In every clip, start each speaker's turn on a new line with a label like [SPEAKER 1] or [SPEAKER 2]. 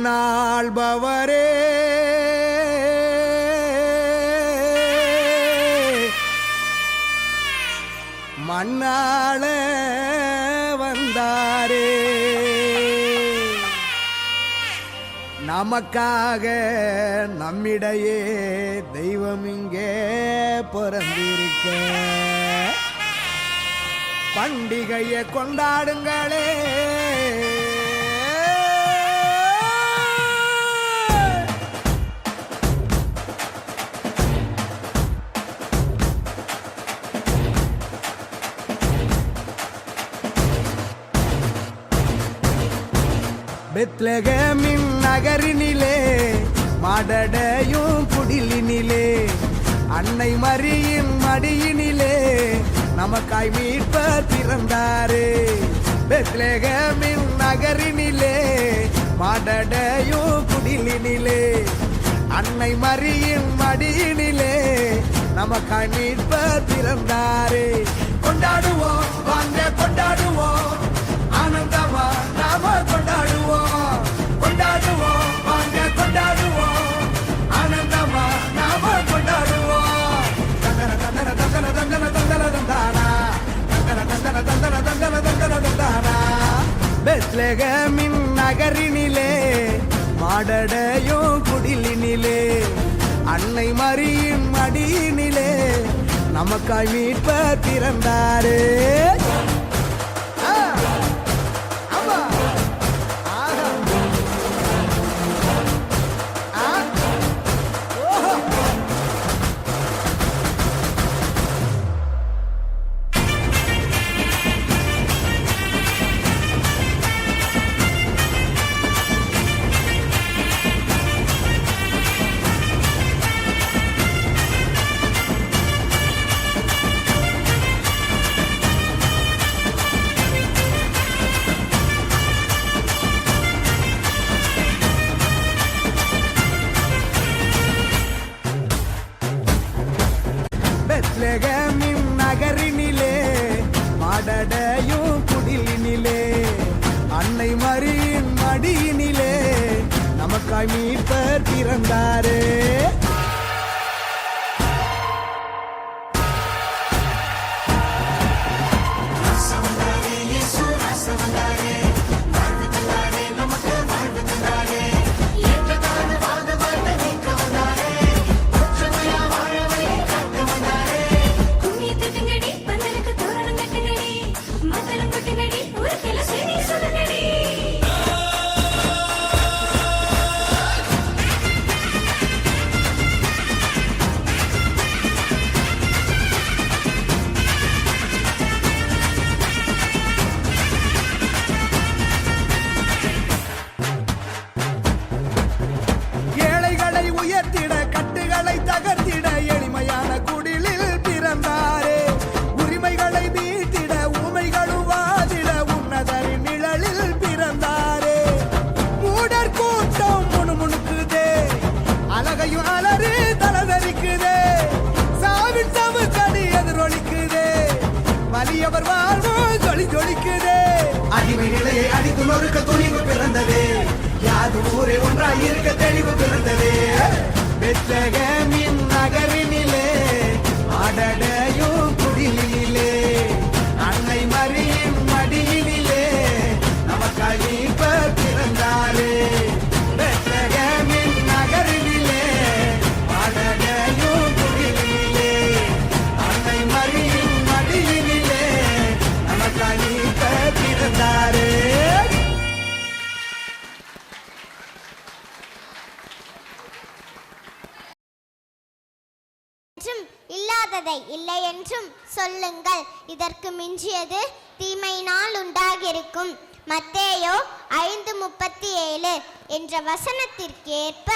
[SPEAKER 1] மண்ணாள்பவரே மண்ணாள வந்தாரே நமக்காக நம்மிடையே தெய்வம் இங்கே பிறந்திருக்க பண்டிகையை கொண்டாடுங்களே பெத்லகேமின் நகரினிலே மாடடையும் குடிலினிலே அன்னை மரியின் மடியினிலே நமக்காய் மீட்பர் பிறந்தாரே. பெத்லகேமின் நகரினிலே மாடடையும் குடிலினிலே அன்னை மரியின் மடியினிலே நமக்காய் மீட்பர் பிறந்தாரே. கொண்டாடுவோம் வாங்க கொண்டாடுவோம் ஆனந்தமா நாம கொண்டாடுவோம் கொண்டாடுவோம் வாங்க கொண்டாடுவோம் ஆனந்தமா நாம கொண்டாடுவோம். தந்தன தந்தன தந்தன தந்தன தந்தன தந்தானா தந்தன தந்தன தந்தன தந்தன தந்தன தந்தானா. பெத்லகேமின் நகரினிலே மாடடையும் குடிலினிலே அன்னை மரியின் மடியினிலே நமக்காய் மீட்பர் பிறந்தாரே. பெத்லகேமின் நகரினிலே மாடடையும் குடிலினிலே அன்னை மரியின் மடியினிலே நமக்காய் மீட்பர் பிறந்தாரே. உயர்த்திட கட்டுகளை தகர்த்திட எளிமையான குடிலில் பிறந்தாரே. உரிமைகளை மீட்டிட ஊமைகளும் வாதிட உன்னதரின் நிழலில் பிறந்தாரே. மூடர் கூட்டம் முணுமுணுக்குதே அழகையும் அலறி தலதரிக்குதே. சாவின் சவுக்கடி எதிரொலிக்குதே வலியவர் வாழ்வோ ஜொலி ஜொலிக்குதே. அடிமை நிலையை அடித்து நொறுக்க துணிவு பிறந்ததே. யாது ஊரே ஒன்றாய் இருக்க தெளிவு பிறந்ததே. பெத்லகேமின் நகரினிலே மாடடையும் குடிலினிலே அன்னை மரியின் மடியினிலே நமக்காய் மீட்பர் பிறந்தாரே. பெத்லகேமின் நகரினிலே மாடடையும் குடிலினிலே அன்னை மரியின் மடியினிலே நமக்காய் மீட்பர் பிறந்தாரே.
[SPEAKER 2] இல்லாததை இல்லை என்றும் சொல்லுங்கள், இதற்கு மிஞ்சியது தீமையினால் உண்டாகிருக்கும். மத்தேயோ 5:37 என்ற வசனத்திற்கு ஏற்ப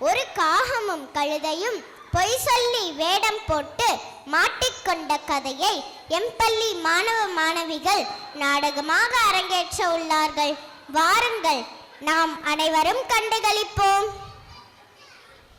[SPEAKER 2] ஒரு காகமும் கழுதையும் பொய் சொல்லி வேடம் போட்டு மாட்டிக்கொண்ட கதையை எம்பள்ளி மாணவ மாணவிகள் நாடகமாக அரங்கேற்ற உள்ளார்கள். வாருங்கள், நாம் அனைவரும் கண்டுகளிப்போம்.